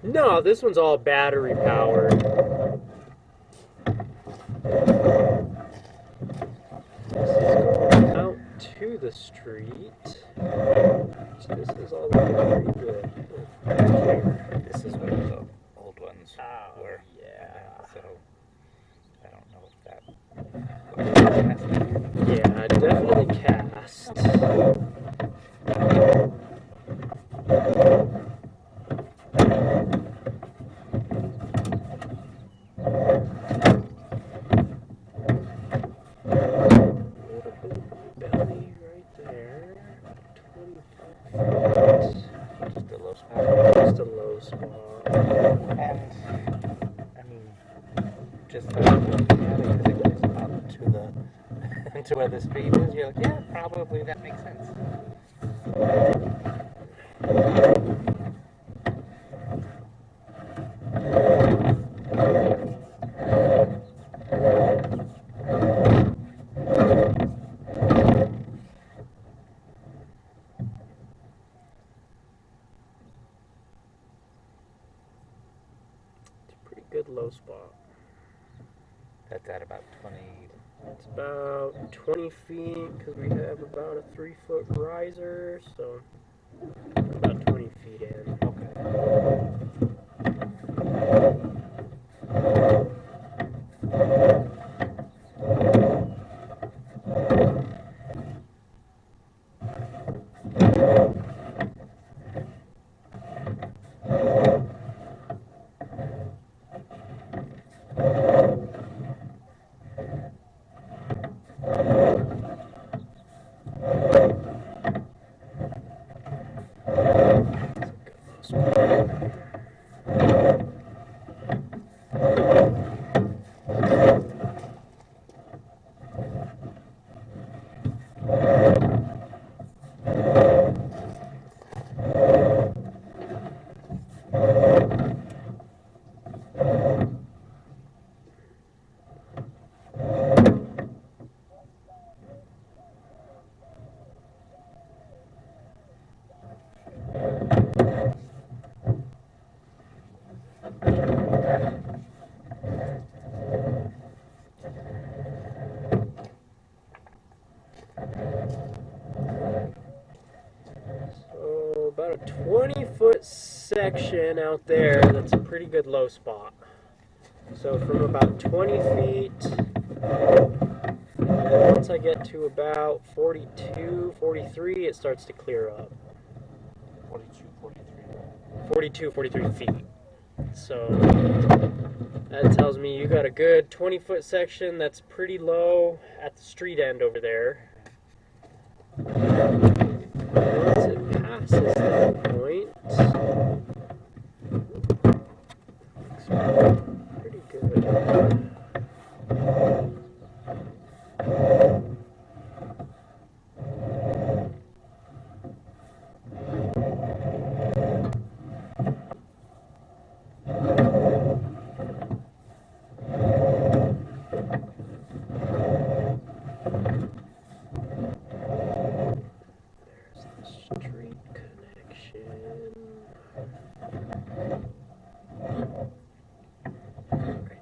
No, this one's all battery powered. This is going out to the street. This is all looking pretty good. This is one of the old ones were. Yeah. So I don't know if that. Yeah, definitely cast. Belly right there. 25 feet. Just a low spot. Just a low spot. And I mean, just looking at it, because it goes up to the to where the street is. You're like, yeah, probably that makes sense. Good low spot. That's at about 20. It's about 20 feet because we have about a 3-foot riser, so about 20 feet in. Okay. About a 20-foot section out there, that's a pretty good low spot. So from about 20 feet, once I get to about 42, 43, it starts to clear up. 42, 43 feet. So that tells me you got a good 20-foot section that's pretty low at the street end over there. Once it passes that point, it's pretty good. Street connection. Right there.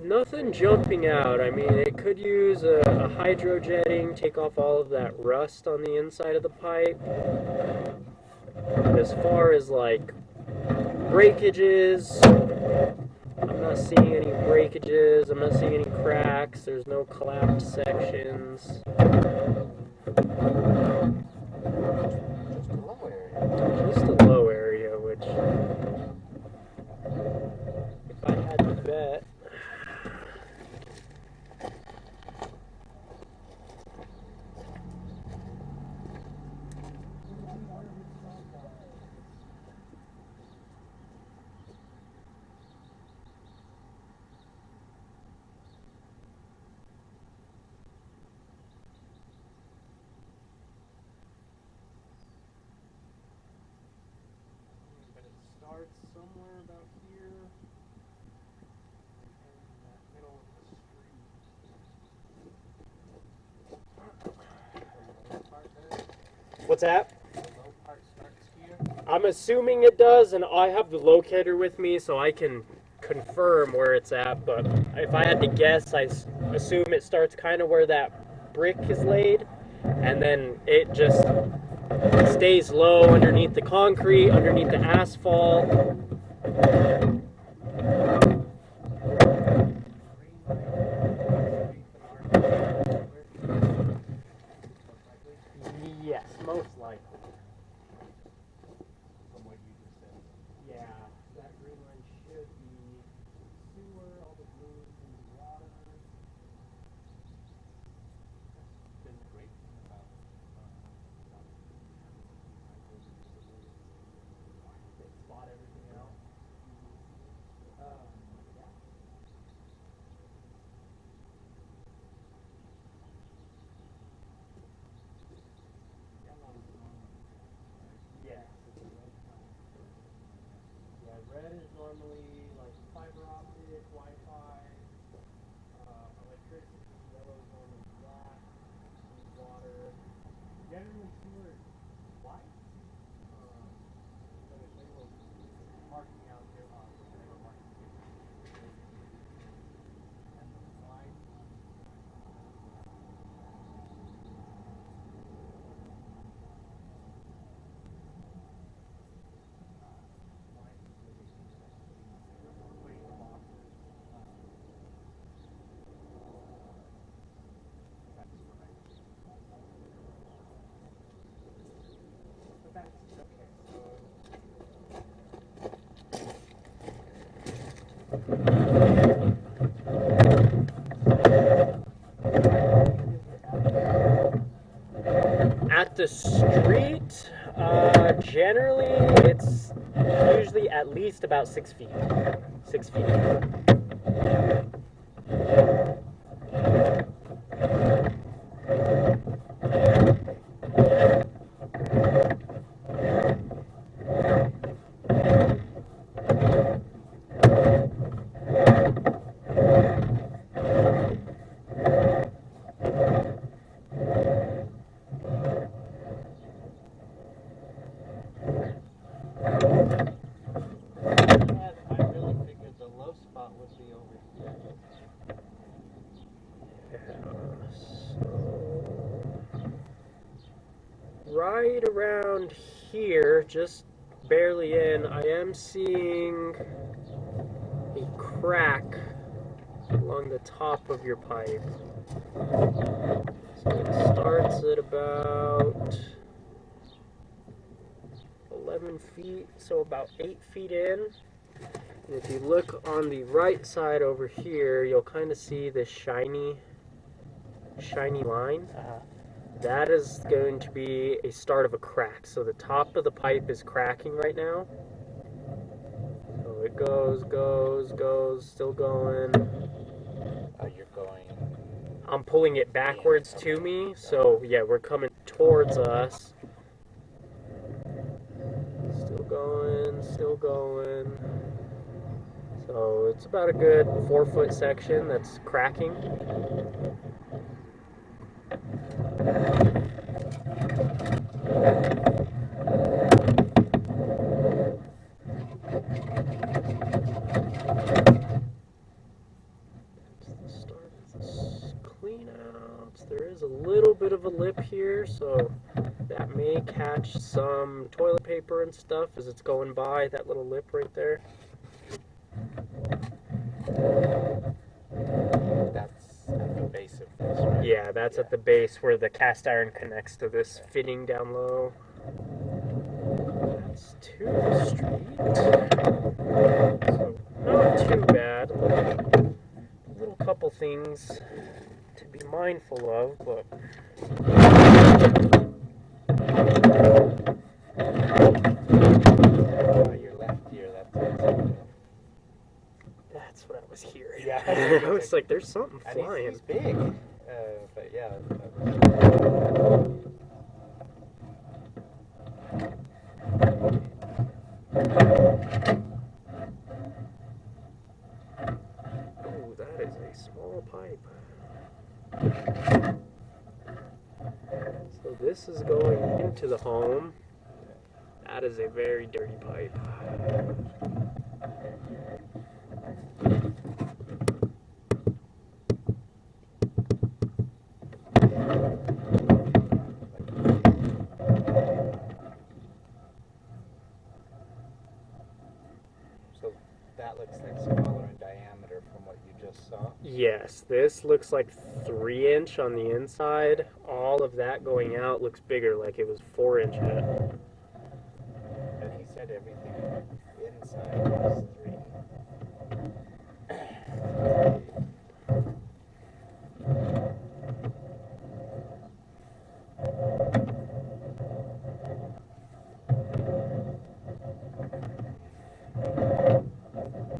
Nothing jumping out. I mean, it could use a hydrojetting, take off all of that rust on the inside of the pipe. As far as like breakages. I'm not seeing any breakages. I'm not seeing any cracks. There's no collapsed sections. Just a low area. Just a low area, which, if I had to bet, starts somewhere about here in that middle of the street. What's that? The low part starts here. I'm assuming it does, and I have the locator with me so I can confirm where it's at, but if I had to guess, I assume it starts kind of where that brick is laid, and then it just stays low underneath the concrete, underneath the asphalt. Yes, most likely. From what you just said. Yeah, that green line should be sewer, all the blue is in the water. Been the great thing about They spot everything out. Yeah. Yeah. Yeah, red is normally like fiber optic, Wi-Fi, electricity. Yellow is normally black, water. Generally sewer is white. But if they were marking out their they were marking here. And the line. At the street, generally it's usually at least about 6 feet. 6 feet. I really figured the low spot would be over here. Right around here, just barely in, I am seeing a crack along the top of your pipe. So it starts at about 11 feet, so about 8 feet in. And if you look on the right side over here, you'll kind of see this shiny line. That is going to be a start of a crack. So the top of the pipe is cracking right now. So it goes, still going. You're going. I'm pulling it backwards to me. So yeah, we're coming towards us. Still going. So it's about a good 4-foot section that's cracking. Clean outs. There is a little bit of a lip here, so that may catch some toilet paper and stuff as it's going by, that little lip right there. That's at the base of this, right? Yeah, that's at the base where the cast iron connects to this fitting down low. That's to the street. So not too bad. Little couple things to be mindful of, but Your left ear, that's what I was hearing. Yeah. I was like, there's something and flying. he's big. But yeah. Oh, that is a small pipe. So this is going into the home. That is a very dirty pipe. So that looks like smaller in diameter from what you just saw. Yes, this looks like 3-inch on the inside. All of that going out looks bigger, like it was 4-inch head. And he said everything inside was 3.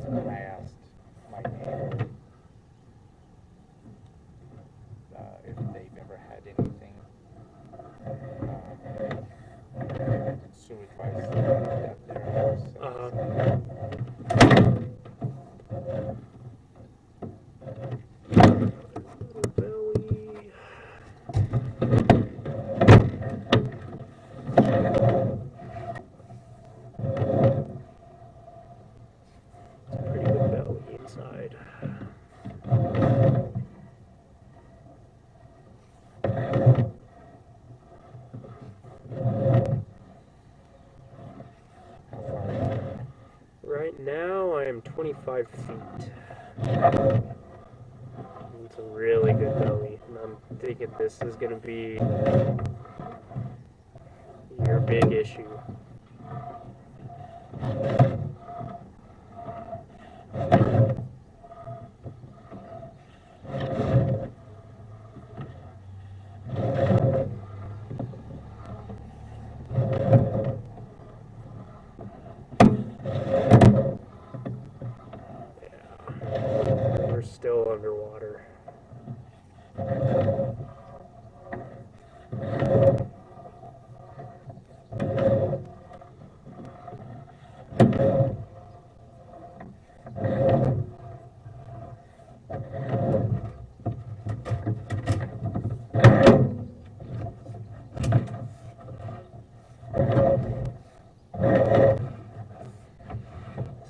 When I asked my neighbor if they've ever had anything sewage-wise at their house, Little belly. Pretty good belly inside. Right now I am 25 feet. It's a really good belly, and I'm thinking this is going to be your big issue. Yeah, we're still underwater.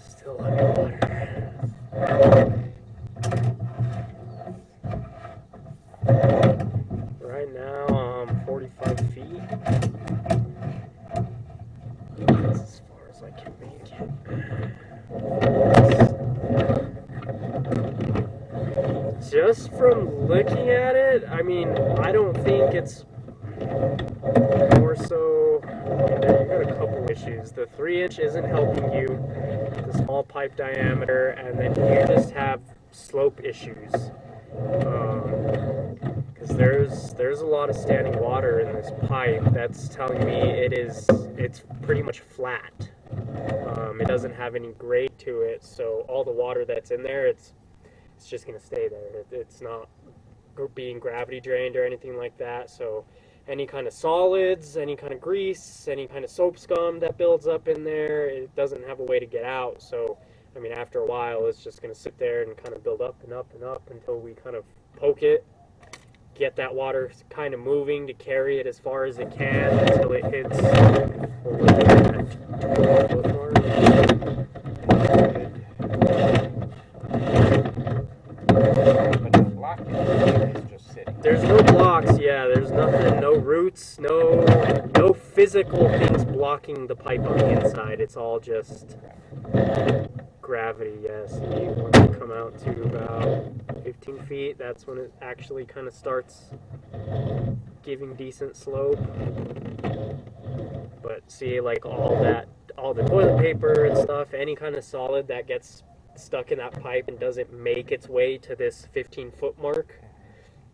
Still underwater. Right now I'm 45 feet. That's as far as I can make it. Just from looking at it, I mean, I don't think it's more so. You got a couple issues. The 3-inch isn't helping you, the small pipe diameter, and then you just have slope issues. Because there's a lot of standing water in this pipe that's telling me it's pretty much flat. It doesn't have any grade to it, so all the water that's in there, it's just gonna stay there. It's not being gravity drained or anything like that. So any kind of solids, any kind of grease, any kind of soap scum that builds up in there, it doesn't have a way to get out. So I mean, after a while, it's just gonna sit there and kind of build up and up and up until we kind of poke it, get that water kind of moving to carry it as far as it can until it hits 12 foot mark. but the block is just sitting. There's no blocks, yeah, there's nothing, no roots, no physical physical things blocking the pipe on the inside. It's all just gravity, yes. When you come out to about 15 feet, that's when it actually kind of starts giving decent slope. But see, like all the toilet paper and stuff, any kind of solid that gets stuck in that pipe and doesn't make its way to this 15-foot mark,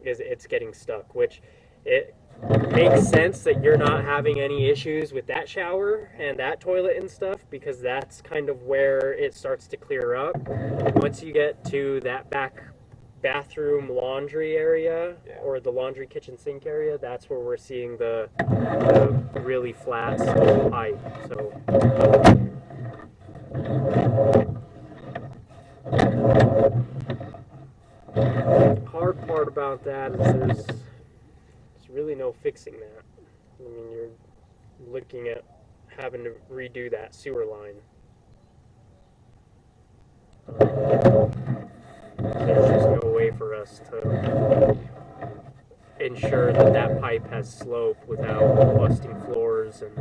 it's getting stuck, which it makes sense that you're not having any issues with that shower and that toilet and stuff, because that's kind of where it starts to clear up. Once you get to that back bathroom laundry area, or the laundry kitchen sink area, that's where we're seeing the really flat pipe. So hard part about that is there's really no fixing that. I mean, you're looking at having to redo that sewer line. There's just no way for us to ensure that that pipe has slope without busting floors and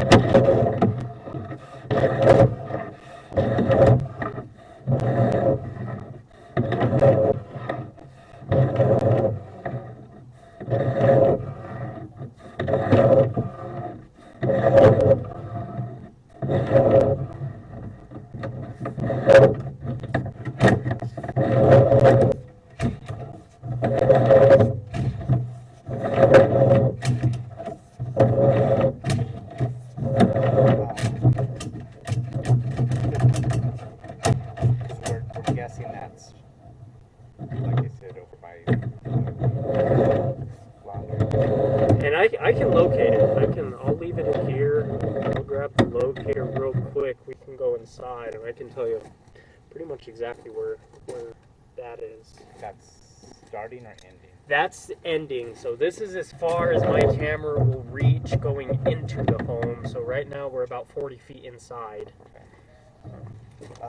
we're guessing that's, like I said, over by laundry. And I can locate it. I'll leave it in here. I'll grab the locator real quick. We can go inside and I can tell you pretty much exactly where that is. That's starting or ending? That's ending. So this is as far as my camera will reach going into the home. So right now we're about 40 feet inside. Okay.